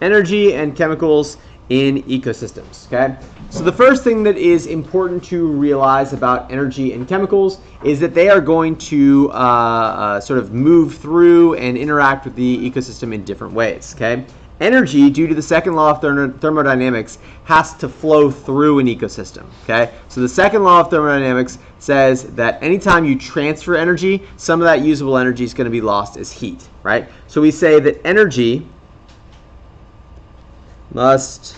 energy and chemicals in ecosystems. Okay, so the first thing that is important to realize about energy and chemicals is that they are going to sort of move through and interact with the ecosystem in different ways. Okay, energy, due to the second law of thermodynamics, has to flow through an ecosystem. Okay, so the second law of thermodynamics says that anytime you transfer energy, some of that usable energy is going to be lost as heat. Right, so we say that energy must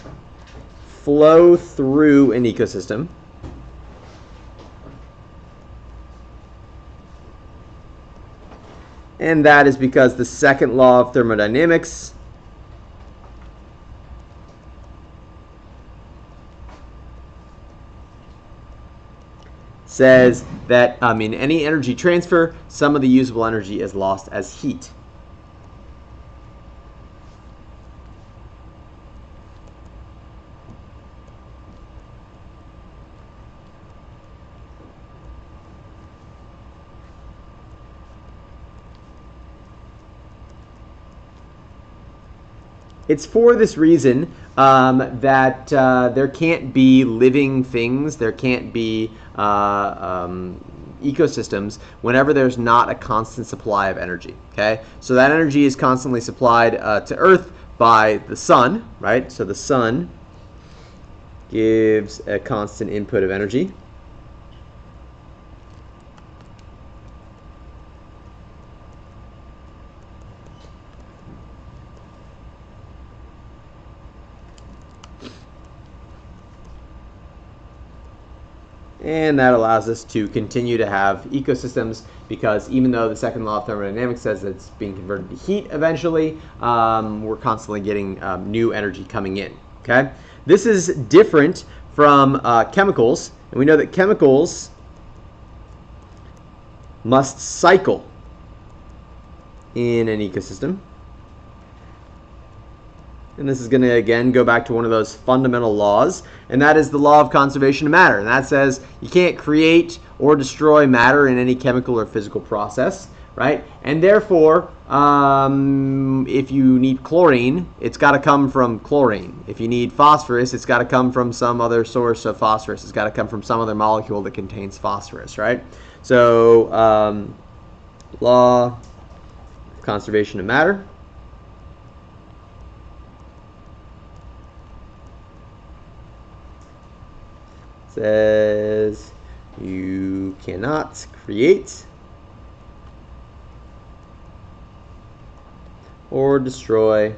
flow through an ecosystem. And that is because the second law of thermodynamics says that in any energy transfer, some of the usable energy is lost as heat. It's for this reason that there can't be living things, there can't be ecosystems whenever there's not a constant supply of energy. Okay, so that energy is constantly supplied to Earth by the sun, right? So the sun gives a constant input of energy. And that allows us to continue to have ecosystems, because even though the second law of thermodynamics says that it's being converted to heat eventually, we're constantly getting new energy coming in. Okay, this is different from chemicals, and we know that chemicals must cycle in an ecosystem. And this is going to, again, go back to one of those fundamental laws, and that is the law of conservation of matter. And that says you can't create or destroy matter in any chemical or physical process, right? And therefore, if you need chlorine, it's got to come from chlorine. If you need phosphorus, it's got to come from some other source of phosphorus. It's got to come from some other molecule that contains phosphorus, right? So, law of conservation of matter says you cannot create or destroy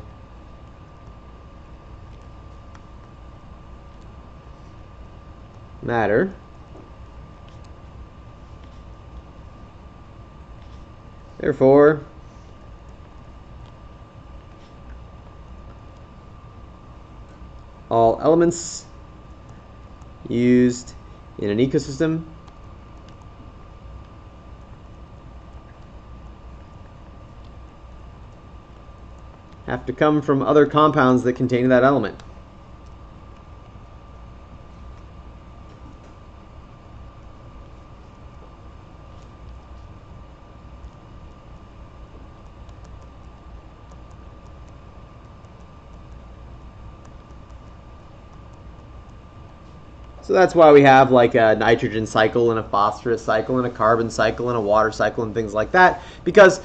matter therefore all elements used in an ecosystem have to come from other compounds that contain that element. So that's why we have like a nitrogen cycle and a phosphorus cycle and a carbon cycle and a water cycle and things like that, because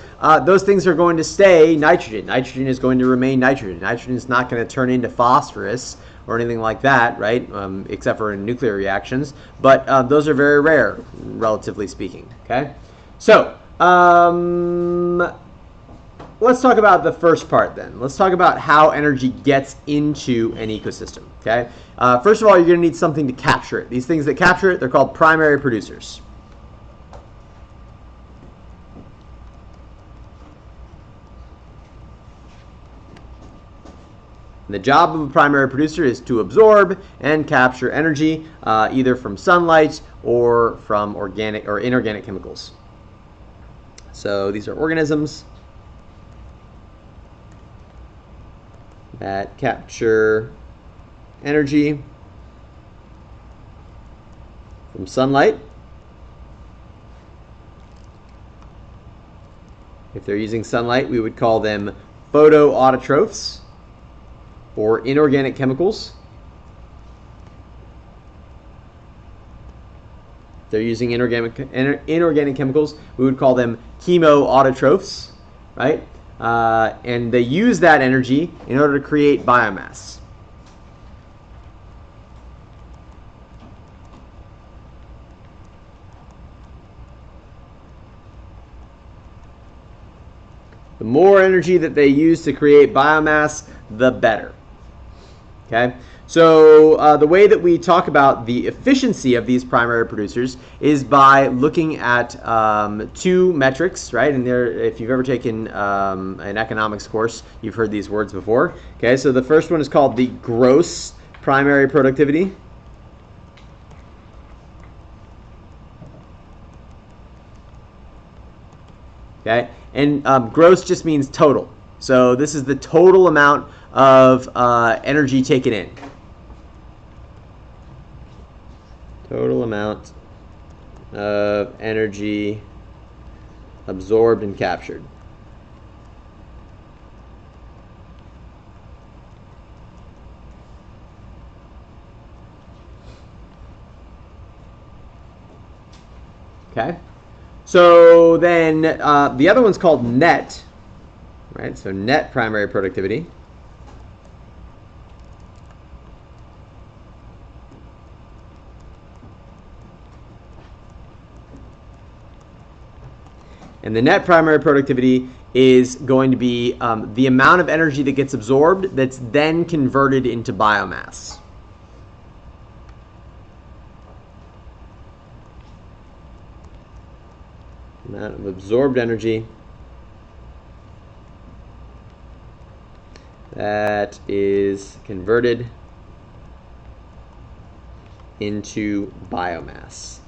those things are going to stay nitrogen. Nitrogen is going to remain nitrogen. Nitrogen is not going to turn into phosphorus or anything like that, right? Except for in nuclear reactions. But those are very rare, relatively speaking. Okay, so let's talk about the first part then. Let's talk about how energy gets into an ecosystem. Okay. First of all, you're going to need something to capture it. These things that capture it, they're called primary producers. And the job of a primary producer is to absorb and capture energy, either from sunlight or from organic or inorganic chemicals. So these are organisms that capture energy from sunlight. If they're using sunlight, we would call them photoautotrophs. or inorganic chemicals. They're using inorganic chemicals. We would call them chemoautotrophs, right? And they use that energy in order to create biomass. The more energy that they use to create biomass, the better. Okay? So the way that we talk about the efficiency of these primary producers is by looking at two metrics, right? And there, if you've ever taken an economics course, you've heard these words before. Okay, so the first one is called the gross primary productivity. Okay, and gross just means total. So this is the total amount of energy taken in. Total amount of energy absorbed and captured. Okay, so then the other one's called net, right? So net primary productivity. And the net primary productivity is going to be the amount of energy that gets absorbed that's then converted into biomass. Amount of absorbed energy that is converted into biomass.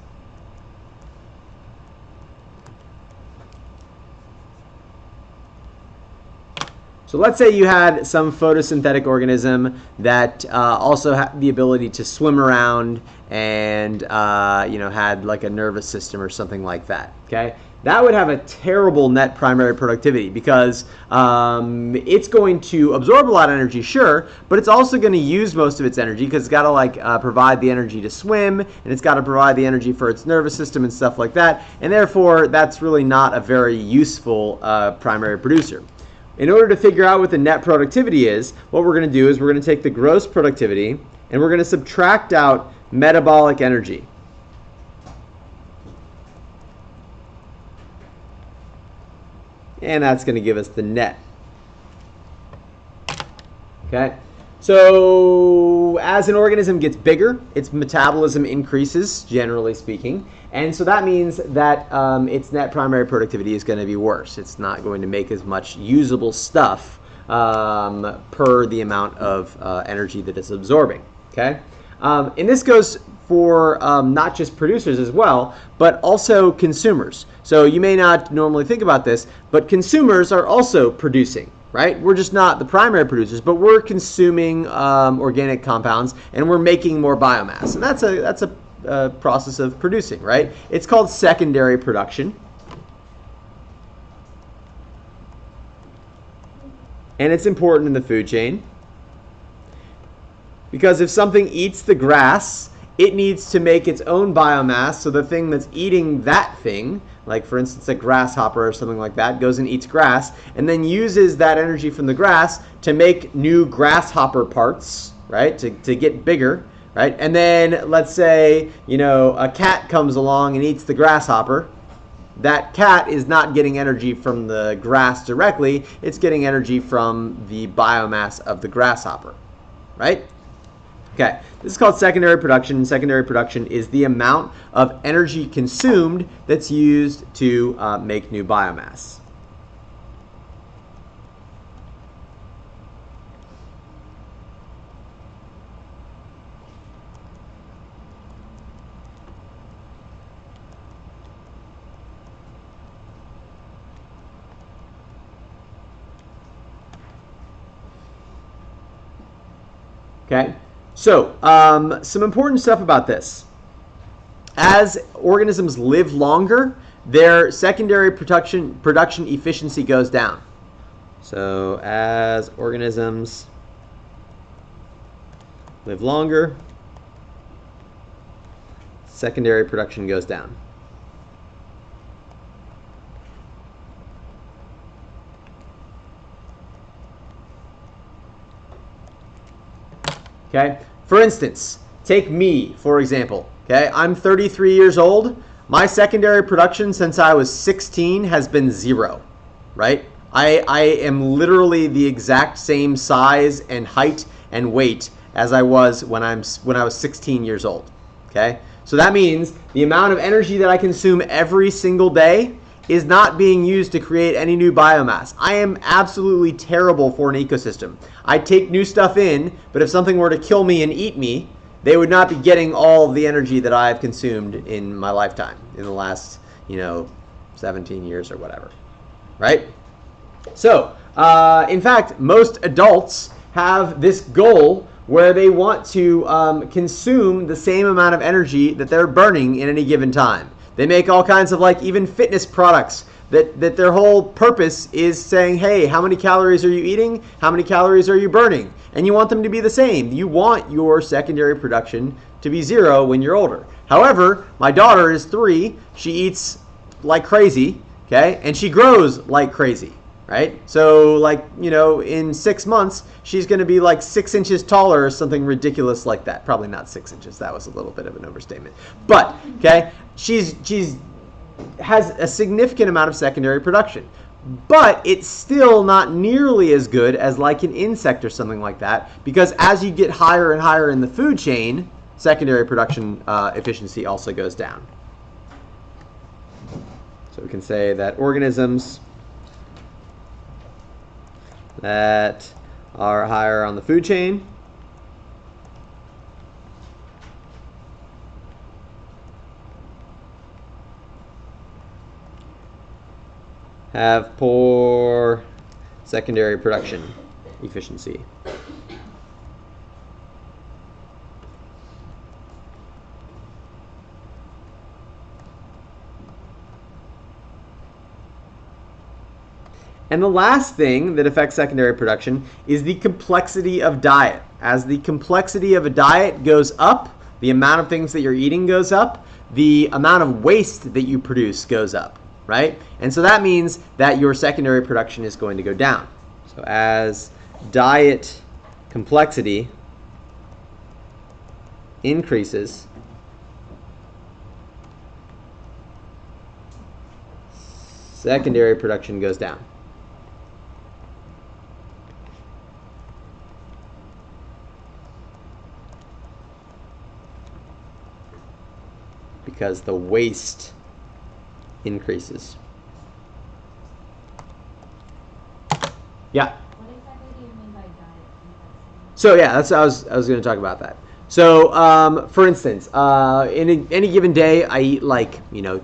So let's say you had some photosynthetic organism that also had the ability to swim around and had like a nervous system or something like that. Okay, that would have a terrible net primary productivity because it's going to absorb a lot of energy, sure, but it's also going to use most of its energy because it's got to provide the energy to swim, and it's got to provide the energy for its nervous system and stuff like that, and therefore that's really not a very useful primary producer. In order to figure out what the net productivity is, what we're going to do is we're going to take the gross productivity and we're going to subtract out metabolic energy. And that's going to give us the net. Okay? So as an organism gets bigger, its metabolism increases, generally speaking. And so that means that its net primary productivity is going to be worse. It's not going to make as much usable stuff per the amount of energy that it's absorbing. Okay? And this goes for not just producers as well, but also consumers. So you may not normally think about this, but consumers are also producing. Right? We're just not the primary producers, but we're consuming organic compounds and we're making more biomass. And that's a process of producing, right? It's called secondary production. And it's important in the food chain because if something eats the grass, it needs to make its own biomass, so the thing that's eating that thing, like for instance a grasshopper or something like that, goes and eats grass and then uses that energy from the grass to make new grasshopper parts, right, to get bigger, right? And then let's say, a cat comes along and eats the grasshopper. That cat is not getting energy from the grass directly, it's getting energy from the biomass of the grasshopper, right? Okay, this is called secondary production. Secondary production is the amount of energy consumed that's used to make new biomass. Okay. So, some important stuff about this. As organisms live longer, their secondary production efficiency goes down. So, as organisms live longer, secondary production goes down. Okay? For instance, take me, for example. Okay? I'm 33 years old. My secondary production since I was 16 has been 0, right? I am literally the exact same size and height and weight as I was when I was 16 years old. Okay? So that means the amount of energy that I consume every single day is not being used to create any new biomass. I am absolutely terrible for an ecosystem. I take new stuff in, but if something were to kill me and eat me, they would not be getting all of the energy that I've consumed in my lifetime, in the last, 17 years or whatever, right? So, in fact, most adults have this goal where they want to consume the same amount of energy that they're burning in any given time. They make all kinds of even fitness products that their whole purpose is saying, hey, how many calories are you eating? How many calories are you burning? And you want them to be the same. You want your secondary production to be 0 when you're older. However, my daughter is 3. She eats like crazy, okay? And she grows like crazy, right? So in 6 months, she's going to be 6 inches taller or something ridiculous like that. Probably not 6 inches. That was a little bit of an overstatement. But, okay, she's has a significant amount of secondary production. But it's still not nearly as good as an insect or something like that, because as you get higher and higher in the food chain, secondary production efficiency also goes down. So we can say that organisms that are higher on the food chain have poor secondary production efficiency. And the last thing that affects secondary production is the complexity of diet. As the complexity of a diet goes up, the amount of things that you're eating goes up, the amount of waste that you produce goes up, right? And so that means that your secondary production is going to go down. So as diet complexity increases, secondary production goes down. Because the waste increases. Yeah. What exactly do you mean by diet complexity? So yeah, I was going to talk about that. So for instance, in any given day, I eat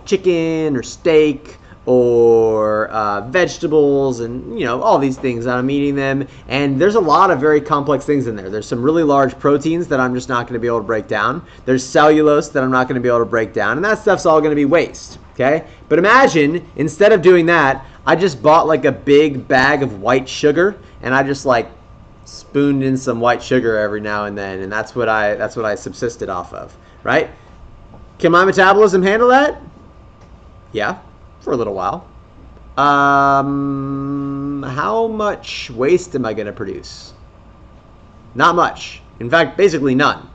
chicken or steak or vegetables and all these things. I'm eating them, and there's a lot of very complex things in there. There's some really large proteins that I'm just not going to be able to break down. There's cellulose that I'm not going to be able to break down, and that stuff's all going to be waste. Okay, but imagine instead of doing that, I just bought a big bag of white sugar, and I just spooned in some white sugar every now and then, and that's what I subsisted off of, right? Can my metabolism handle that? Yeah, for a little while. How much waste am I going to produce? Not much. In fact, basically none,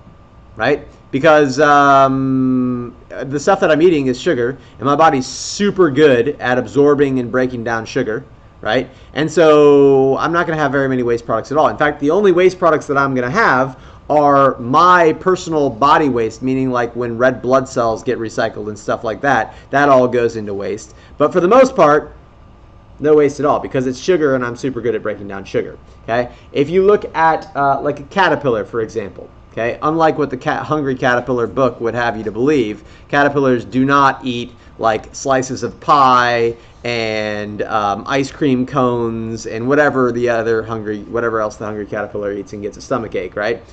right? Because the stuff that I'm eating is sugar, and my body's super good at absorbing and breaking down sugar, right? And so I'm not going to have very many waste products at all. In fact, the only waste products that I'm going to have are my personal body waste, meaning when red blood cells get recycled and stuff like that, that all goes into waste. But for the most part, no waste at all, because it's sugar and I'm super good at breaking down sugar. Okay? If you look at a caterpillar, for example, okay, unlike what the Hungry Caterpillar book would have you to believe, caterpillars do not eat slices of pie and ice cream cones and whatever else the hungry caterpillar eats and gets a stomach ache, right?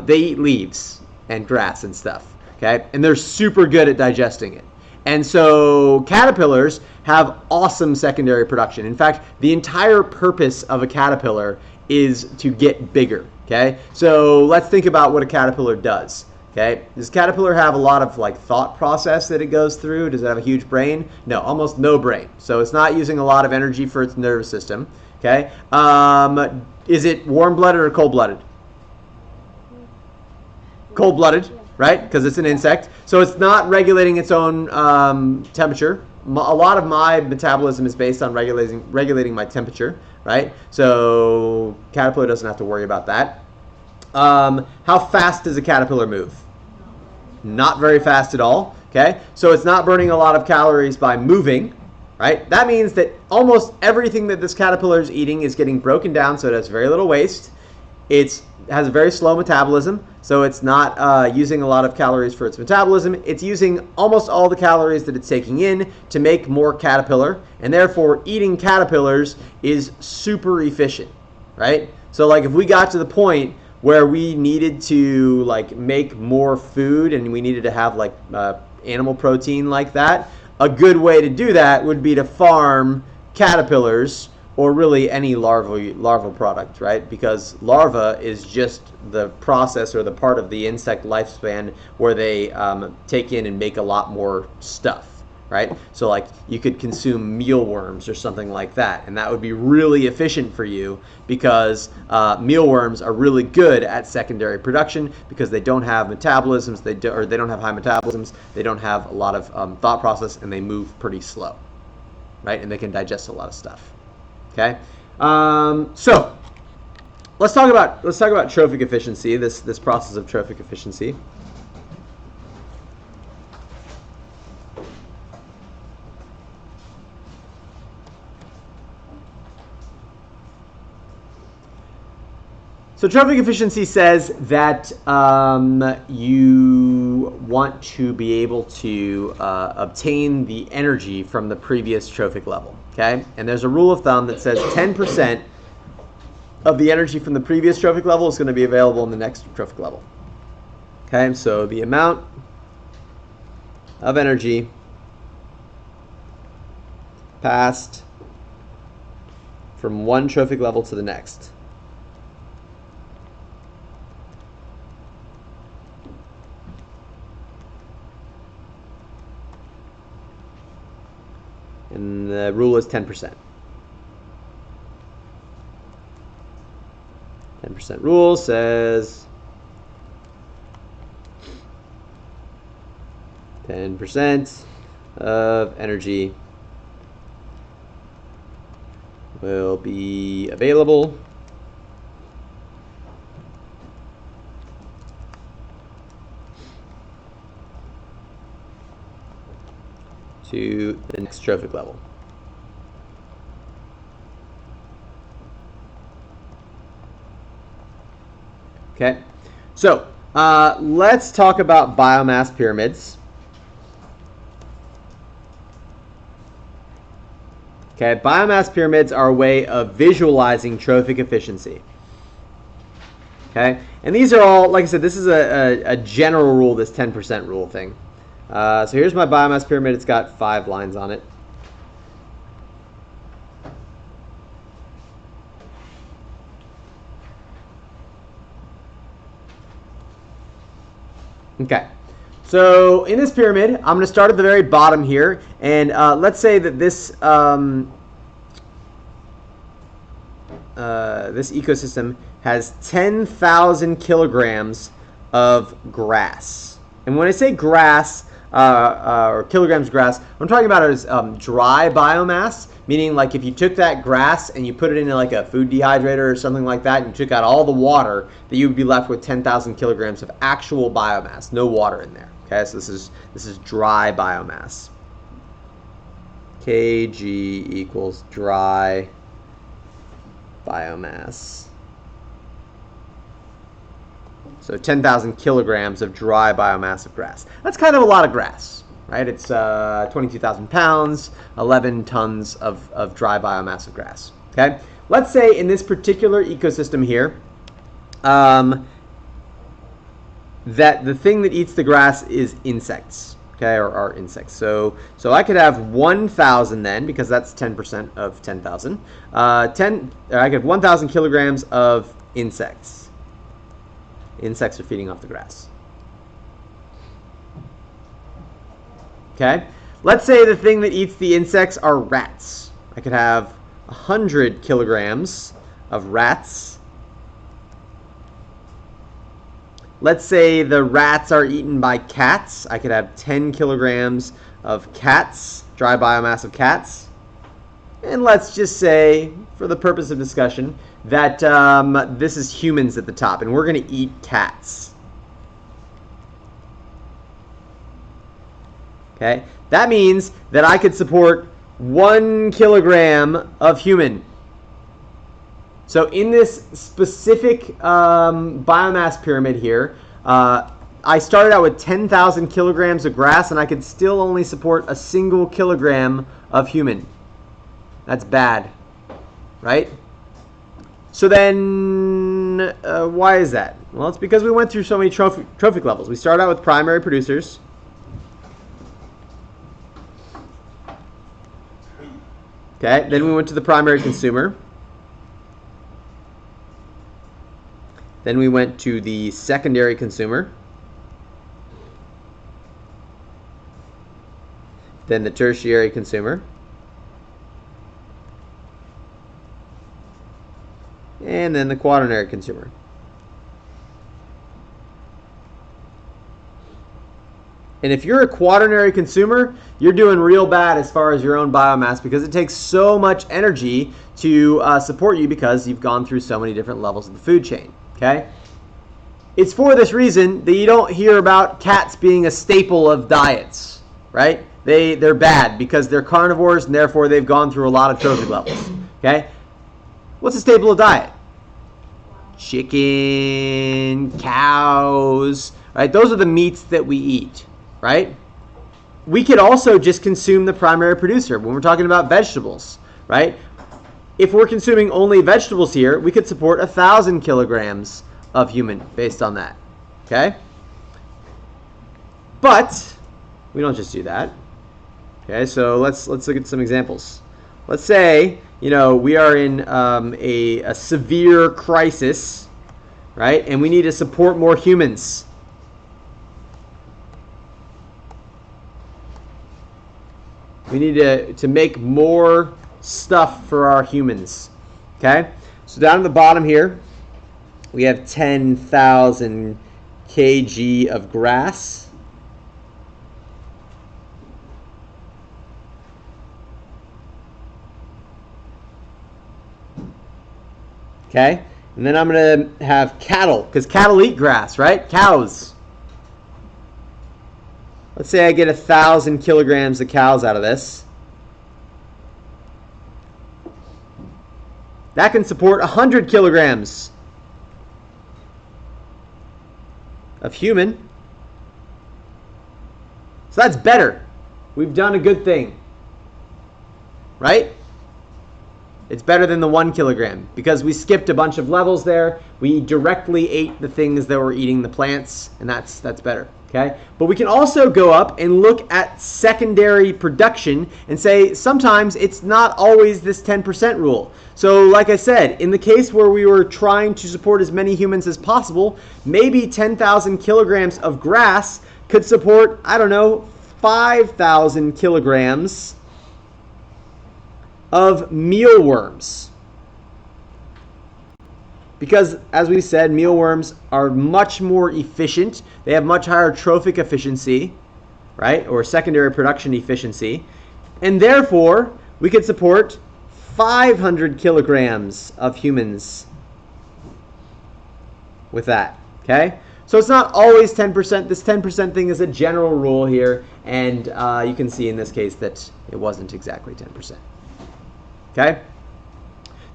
They eat leaves and grass and stuff, okay? And they're super good at digesting it. And so caterpillars have awesome secondary production. In fact, the entire purpose of a caterpillar is to get bigger. Okay, so let's think about what a caterpillar does. Okay, does caterpillar have a lot of like thought process that it goes through? Does it have a huge brain? No, almost no brain. So it's not using a lot of energy for its nervous system. Okay, is it warm-blooded or cold-blooded? Cold-blooded, right? Because it's an insect. So it's not regulating its own temperature. A lot of my metabolism is based on regulating my temperature, right? So caterpillar doesn't have to worry about that. How fast does a caterpillar move? Not very fast at all. Okay, so it's not burning a lot of calories by moving, right? That means that almost everything that this caterpillar is eating is getting broken down, so it has very little waste. It has a very slow metabolism, so it's not using a lot of calories for its metabolism. It's using almost all the calories that it's taking in to make more caterpillar, and therefore eating caterpillars is super efficient, right? So like if we got to the point where we needed to like make more food and we needed to have like animal protein like that, a good way to do that would be to farm caterpillars or really any larval product, right? Because larva is just the process or the part of the insect lifespan where they take in and make a lot more stuff, right? So like you could consume mealworms or something like that, and that would be really efficient for you because mealworms are really good at secondary production because they don't have metabolisms, they don't have high metabolisms, they don't have a lot of thought process, and they move pretty slow, right? And they can digest a lot of stuff. Okay, so let's talk about trophic efficiency. This process of trophic efficiency. So trophic efficiency says that you want to be able to obtain the energy from the previous trophic level. Okay, and there's a rule of thumb that says 10% of the energy from the previous trophic level is going to be available in the next trophic level. Okay, so the amount of energy passed from one trophic level to the next. And the rule is 10%. 10% rule says 10% of energy will be available to the next trophic level. Okay, so let's talk about biomass pyramids. Okay, biomass pyramids are a way of visualizing trophic efficiency. Okay, and these are all, like I said, this is a general rule, this 10% rule thing. So here's my biomass pyramid. It's got 5 lines on it. Okay, so in this pyramid, I'm going to start at the very bottom here, and let's say that this this ecosystem has 10,000 kilograms of grass. And when I say grass, or kilograms of grass, what I'm talking about is dry biomass, meaning like if you took that grass and you put it into like a food dehydrator or something like that, and you took out all the water, that you would be left with 10,000 kilograms of actual biomass, no water in there. Okay, so this is dry biomass. Kg equals dry biomass. So 10,000 kilograms of dry biomass of grass. That's kind of a lot of grass, right? It's 22,000 pounds, 11 tons of dry biomass of grass. Okay, let's say in this particular ecosystem here, that the thing that eats the grass is insects. okay, or insects. So I could have 1,000 then, because that's 10% of 10,000. I could have 1,000 kilograms of insects. Insects are feeding off the grass. Okay, let's say the thing that eats the insects are rats. I could have 100 kilograms of rats. Let's say the rats are eaten by cats. I could have 10 kilograms of cats, dry biomass of cats. And let's just say, for the purpose of discussion, that this is humans at the top, and we're going to eat cats. Okay, that means that I could support 1 kilogram of human. So in this specific biomass pyramid here, I started out with 10,000 kilograms of grass, and I could still only support a single kilogram of human. That's bad, right? So then, why is that? Well, it's because we went through so many trophic levels. We started out with primary producers. Okay, then we went to the primary consumer. Then we went to the secondary consumer. Then the tertiary consumer. And then the quaternary consumer. And if you're a quaternary consumer, you're doing real bad as far as your own biomass, because it takes so much energy to support you, because you've gone through so many different levels of the food chain. Okay? It's for this reason that you don't hear about cats being a staple of diets, right? They're bad because they're carnivores, and therefore they've gone through a lot of trophic levels. Okay? What's a staple of diet? Chicken, cows, right? Those are the meats that we eat. Right? We could also just consume the primary producer when we're talking about vegetables, right? If we're consuming only vegetables here, we could support 1,000 kilograms of human based on that, okay? But we don't just do that. Okay, so let's look at some examples. Let's say, we are in a severe crisis, right? And we need to support more humans. We need to make more stuff for our humans. Okay? So down at the bottom here, we have 10,000 kg of grass. Okay? And then I'm going to have cattle, because cattle eat grass, right? Cows. Let's say I get 1,000 kilograms of cows out of this. That can support 100 kilograms of human. So that's better. We've done a good thing. Right? It's better than the 1 kilogram, because we skipped a bunch of levels there. We directly ate the things that were eating the plants, and that's better. Okay? But we can also go up and look at secondary production and say sometimes it's not always this 10% rule. So like I said, in the case where we were trying to support as many humans as possible, maybe 10,000 kilograms of grass could support, 5,000 kilograms of mealworms. Because, as we said, mealworms are much more efficient. They have much higher trophic efficiency, right? Or secondary production efficiency. And therefore, we could support 500 kilograms of humans with that, okay? So it's not always 10%. This 10% thing is a general rule here. And you can see in this case that it wasn't exactly 10%. Okay?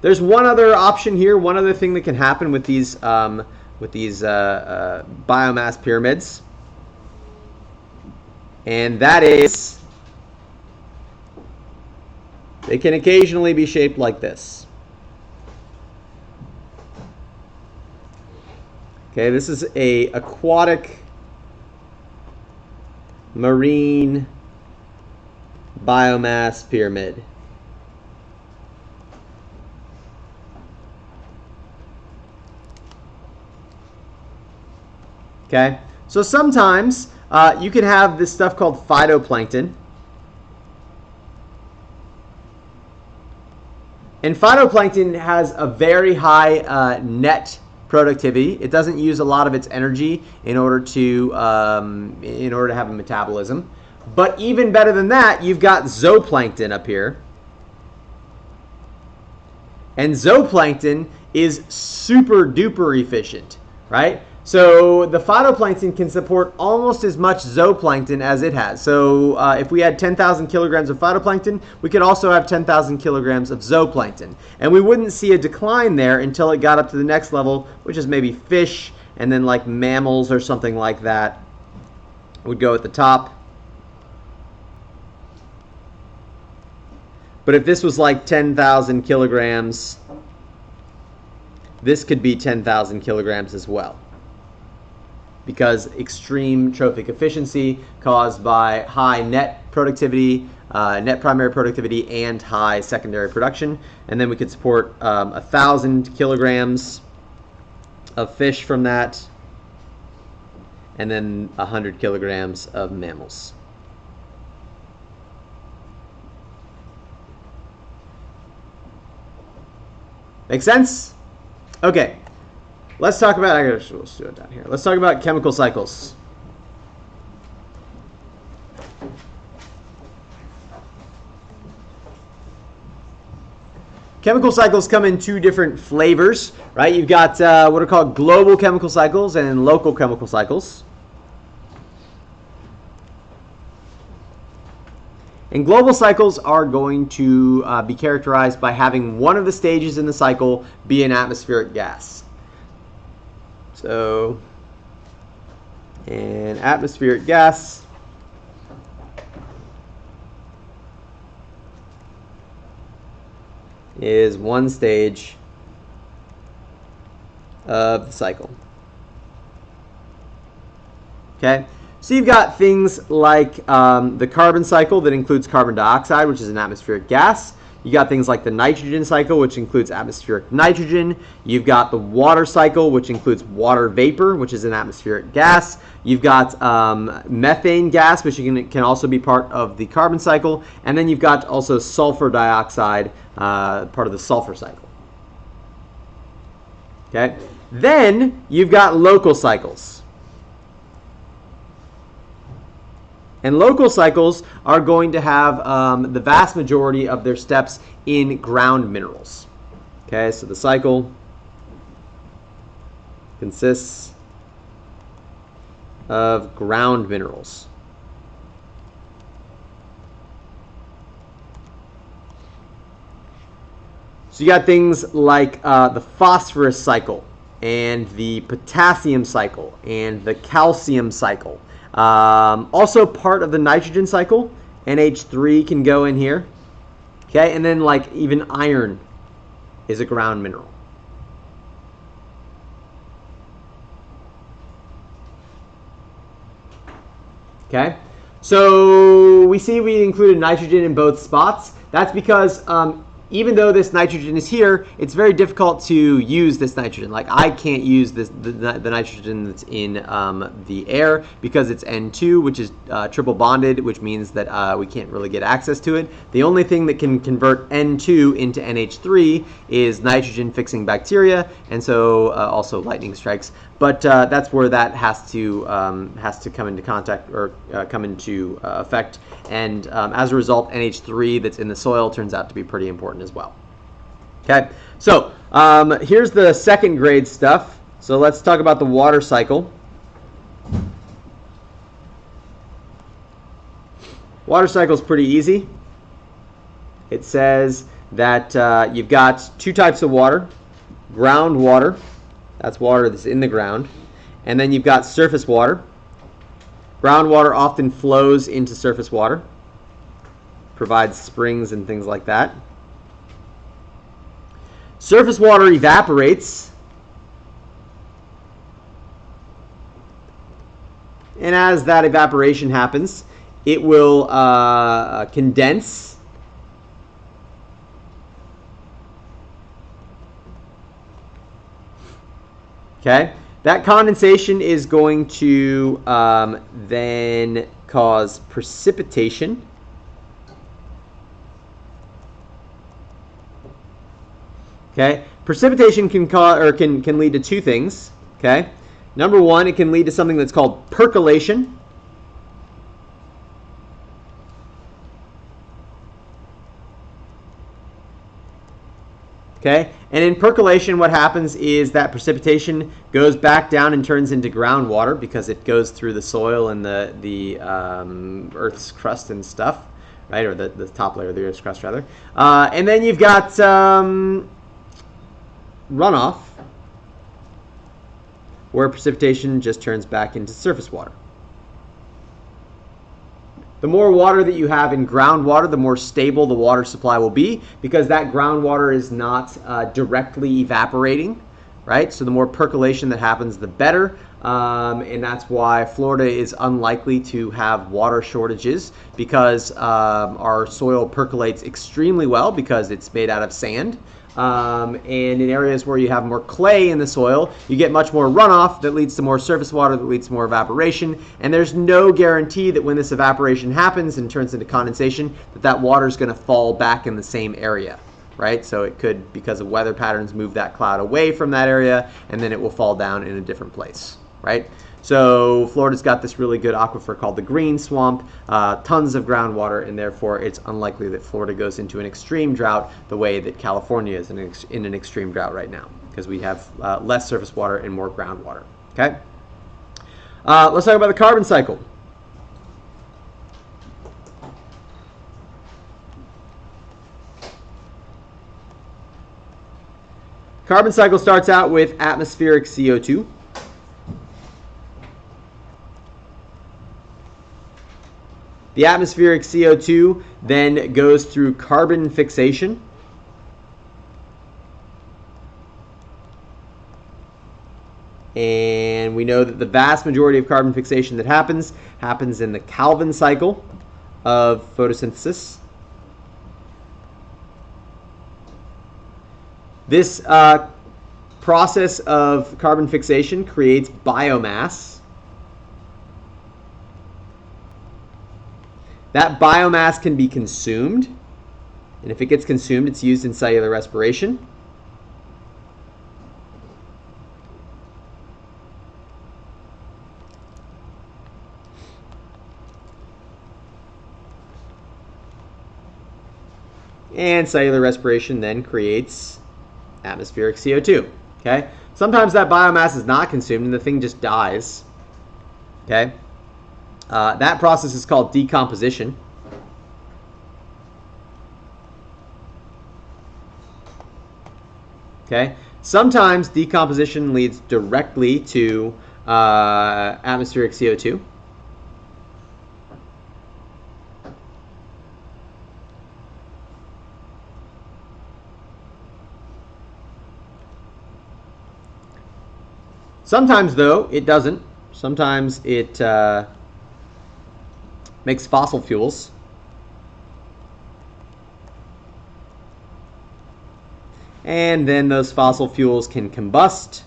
There's one other option here, one other thing that can happen with these biomass pyramids, and that is they can occasionally be shaped like this. Okay, this is a aquatic marine biomass pyramid. Okay, so sometimes you can have this stuff called phytoplankton. And phytoplankton has a very high net productivity. It doesn't use a lot of its energy in order to have a metabolism. But even better than that, you've got zooplankton up here. And zooplankton is super duper efficient, right? So the phytoplankton can support almost as much zooplankton as it has. So if we had 10,000 kilograms of phytoplankton, we could also have 10,000 kilograms of zooplankton. And we wouldn't see a decline there until it got up to the next level, which is maybe fish, and then like mammals or something like that would go at the top. But if this was like 10,000 kilograms, this could be 10,000 kilograms as well, because extreme trophic efficiency caused by high net productivity, net primary productivity, and high secondary production. And then we could support 1,000 kilograms of fish from that, and then 100 kilograms of mammals. Make sense? Okay. Let's talk about, let's do it down here. Let's talk about chemical cycles. Chemical cycles come in two different flavors, right? You've got what are called global chemical cycles and local chemical cycles. And global cycles are going to be characterized by having one of the stages in the cycle be an atmospheric gas. So, an atmospheric gas is one stage of the cycle. Okay? So you've got things like the carbon cycle that includes carbon dioxide, which is an atmospheric gas. You got things like the nitrogen cycle, which includes atmospheric nitrogen. You've got the water cycle, which includes water vapor, which is an atmospheric gas. You've got methane gas, which can also be part of the carbon cycle. And then you've got also sulfur dioxide, part of the sulfur cycle. Okay. Then you've got local cycles. And local cycles are going to have the vast majority of their steps in ground minerals. Okay, so the cycle consists of ground minerals. So you got things like the phosphorus cycle and the potassium cycle and the calcium cycle. Also part of the nitrogen cycle, NH3 can go in here. Okay, and then like even iron is a ground mineral. Okay, so we see we included nitrogen in both spots. That's because even though this nitrogen is here, it's very difficult to use this nitrogen. Like I can't use the nitrogen that's in the air because it's N2, which is triple bonded, which means that we can't really get access to it. The only thing that can convert N2 into NH3 is nitrogen fixing bacteria, and so also lightning strikes. But that's where that has to come into contact or come into effect. And as a result, NH3 that's in the soil turns out to be pretty important as well. Okay, so here's the second grade stuff. So let's talk about the water cycle. Water cycle is pretty easy. It says that you've got two types of water: groundwater. That's water that's in the ground. And then you've got surface water. Groundwater often flows into surface water, provides springs and things like that. Surface water evaporates. And as that evaporation happens, it will condense. Okay, that condensation is going to then cause precipitation. Okay, precipitation can cause or can lead to two things. Okay, number one, it can lead to something that's called percolation. Okay, and in percolation, what happens is that precipitation goes back down and turns into groundwater because it goes through the soil and the Earth's crust and stuff, right? Or the top layer of the Earth's crust, rather. And then you've got runoff, where precipitation just turns back into surface water. The more water that you have in groundwater, the more stable the water supply will be because that groundwater is not directly evaporating, right? So the more percolation that happens, the better. And that's why Florida is unlikely to have water shortages because our soil percolates extremely well because it's made out of sand. And in areas where you have more clay in the soil, you get much more runoff that leads to more surface water, that leads to more evaporation. And there's no guarantee that when this evaporation happens and turns into condensation, that water is going to fall back in the same area, right? So it could, because of weather patterns, move that cloud away from that area, and then it will fall down in a different place, right? So Florida's got this really good aquifer called the Green Swamp, tons of groundwater, and therefore it's unlikely that Florida goes into an extreme drought the way that California is in an extreme drought right now, because we have less surface water and more groundwater. Okay. Let's talk about the carbon cycle. Carbon cycle starts out with atmospheric CO2. The atmospheric CO2 then goes through carbon fixation. And we know that the vast majority of carbon fixation that happens in the Calvin cycle of photosynthesis. This process of carbon fixation creates biomass. That biomass can be consumed, and if it gets consumed, it's used in cellular respiration. And cellular respiration then creates atmospheric CO2. Okay? Sometimes that biomass is not consumed and the thing just dies. Okay? That process is called decomposition. Okay? Sometimes decomposition leads directly to atmospheric CO2. Sometimes, though, it doesn't. Sometimes it makes fossil fuels. And then those fossil fuels can combust.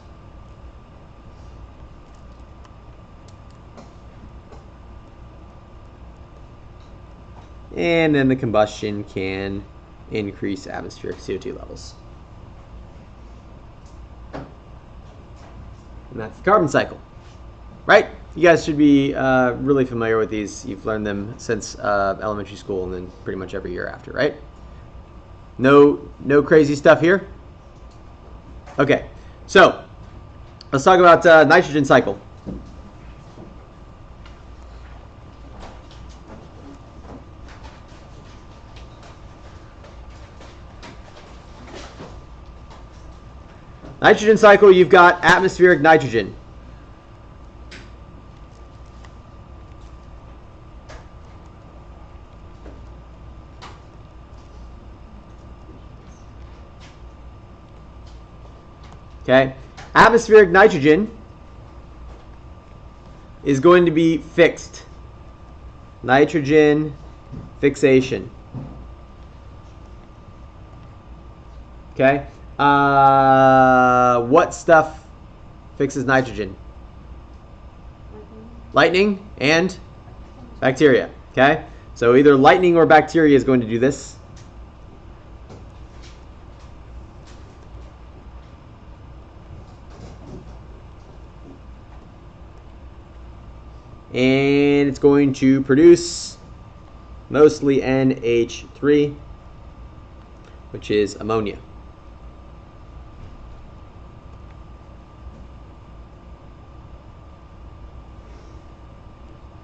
And then the combustion can increase atmospheric CO2 levels. And that's the carbon cycle, right? You guys should be really familiar with these. You've learned them since elementary school and then pretty much every year after, right? No crazy stuff here? Okay, so let's talk about nitrogen cycle. Nitrogen cycle, you've got atmospheric nitrogen. Okay, atmospheric nitrogen is going to be fixed. Nitrogen fixation. Okay. What stuff fixes nitrogen? Lightning and bacteria. Okay. So either lightning or bacteria is going to do this. And it's going to produce mostly NH3, which is ammonia.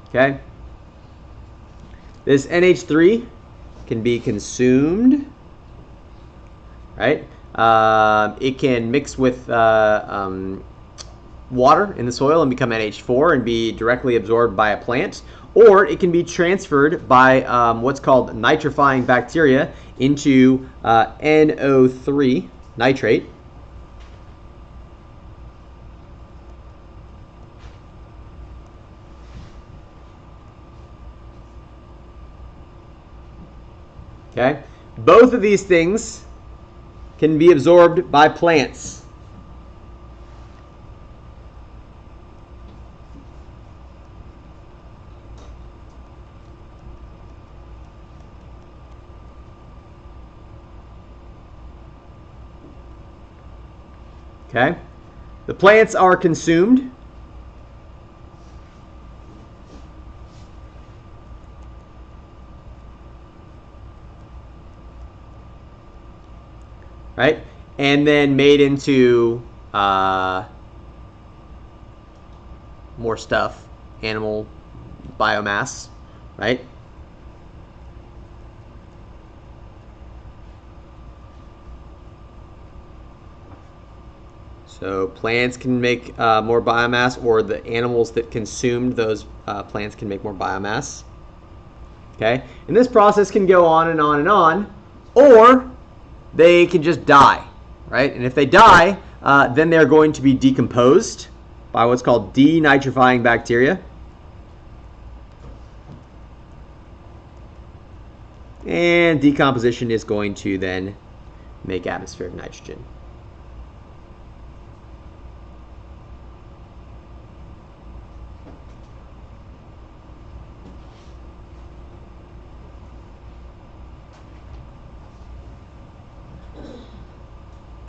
Okay. This NH3 can be consumed, right? It can mix with water in the soil and become NH4 and be directly absorbed by a plant, or it can be transferred by what's called nitrifying bacteria into NO3 nitrate. Okay, both of these things can be absorbed by plants. Okay, the plants are consumed. Right, and then made into more stuff, animal biomass, right? So plants can make more biomass, or the animals that consumed those plants can make more biomass. Okay, and this process can go on and on and on, or they can just die, right? And if they die, then they're going to be decomposed by what's called denitrifying bacteria. And decomposition is going to then make atmospheric nitrogen.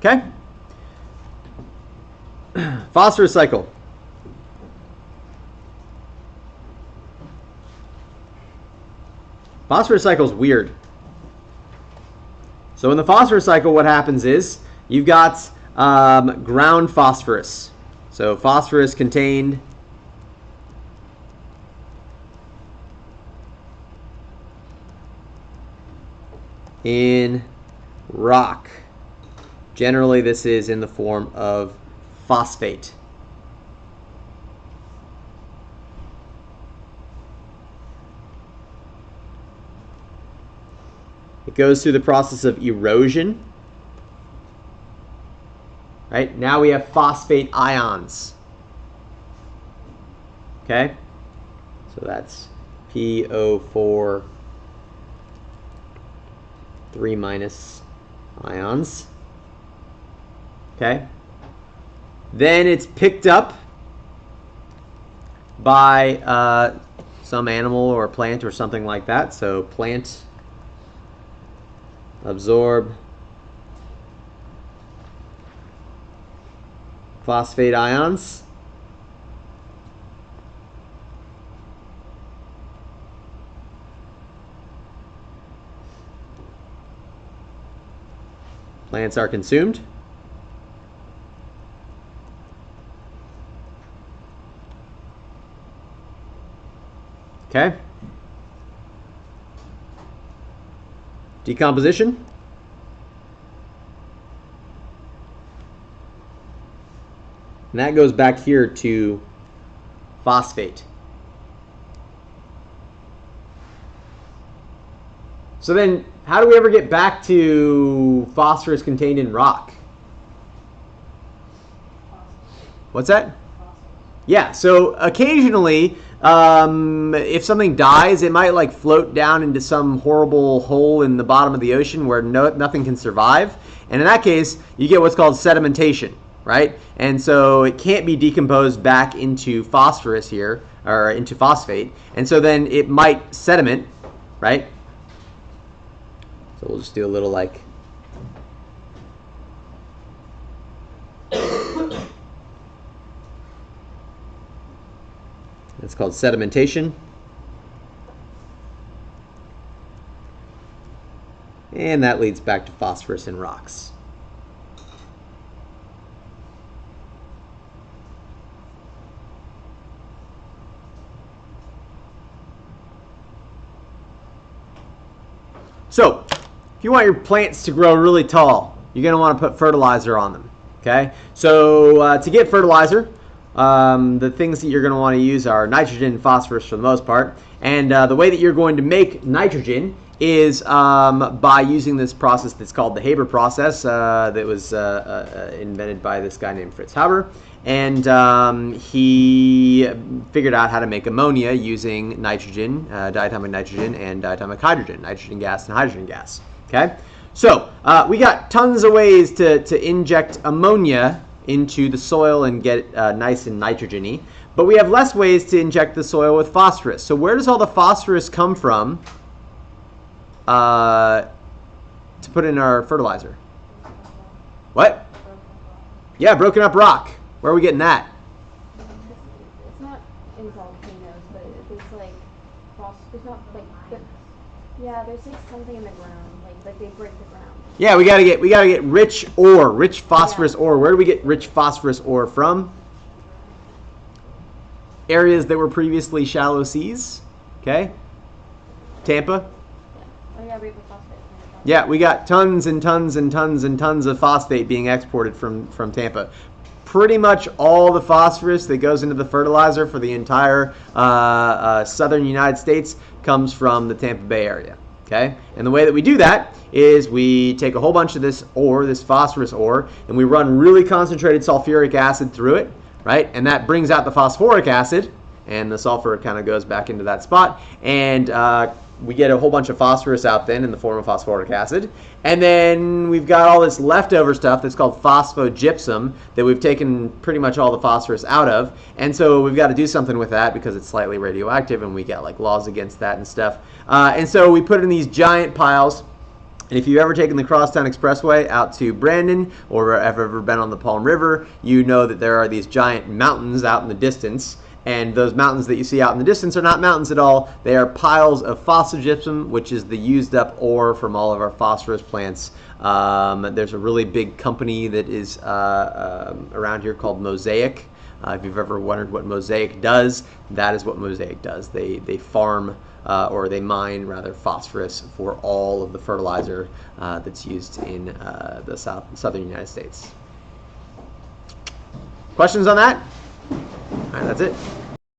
Okay. Phosphorus cycle. Phosphorus cycle is weird. So in the phosphorus cycle, what happens is you've got ground phosphorus. So phosphorus contained in rock. Generally, this is in the form of phosphate. It goes through the process of erosion. Right? Now we have phosphate ions. Okay? So that's PO4 3 minus ions. Okay? Then it's picked up by some animal or plant or something like that. So plant absorb phosphate ions. Plants are consumed. Okay. Decomposition. And that goes back here to phosphate. So then, how do we ever get back to phosphorus contained in rock? What's that? Yeah, so occasionally, if something dies, it might like float down into some horrible hole in the bottom of the ocean where nothing can survive. And in that case, you get what's called sedimentation, right? And so it can't be decomposed back into phosphorus here, or into phosphate. And so then it might sediment, right? So we'll just do a little like... It's called sedimentation. And that leads back to phosphorus in rocks. So, if you want your plants to grow really tall, you're going to want to put fertilizer on them. Okay? So, to get fertilizer, the things that you're going to want to use are nitrogen and phosphorus for the most part. And the way that you're going to make nitrogen is by using this process that's called the Haber process that was invented by this guy named Fritz Haber. And he figured out how to make ammonia using nitrogen, diatomic nitrogen, and diatomic hydrogen, nitrogen gas and hydrogen gas. Okay? So we got tons of ways to inject ammonia into the soil and get it nice and nitrogen-y. But we have less ways to inject the soil with phosphorus. So where does all the phosphorus come from to put in our fertilizer? What? Yeah, broken up rock. Where are we getting that? It's not in volcanoes, but it's like it's not like yeah, there's like something in the ground, like they break the ground. Yeah, we gotta get rich ore, rich phosphorus ore. Where do we get rich phosphorus ore from? Areas that were previously shallow seas. Okay. Tampa. Oh yeah, we have a phosphate. Yeah, we got tons and tons and tons and tons of phosphate being exported from Tampa. Pretty much all the phosphorus that goes into the fertilizer for the entire southern United States comes from the Tampa Bay area. Okay, and the way that we do that is we take a whole bunch of this ore, this phosphorus ore, and we run really concentrated sulfuric acid through it, right? And that brings out the phosphoric acid, and the sulfur kind of goes back into that spot, and we get a whole bunch of phosphorus out then in the form of phosphoric acid. And then we've got all this leftover stuff that's called phosphogypsum that we've taken pretty much all the phosphorus out of. And so we've got to do something with that because it's slightly radioactive and we got like laws against that and stuff. And so we put it in these giant piles. And if you've ever taken the Crosstown Expressway out to Brandon or have ever been on the Palm River, you know that there are these giant mountains out in the distance. And those mountains that you see out in the distance are not mountains at all. They are piles of phosphogypsum, which is the used up ore from all of our phosphorus plants. There's a really big company that is around here called Mosaic. If you've ever wondered what Mosaic does, that is what Mosaic does. They farm or they mine rather phosphorus for all of the fertilizer that's used in the southern United States. Questions on that? All right, that's it.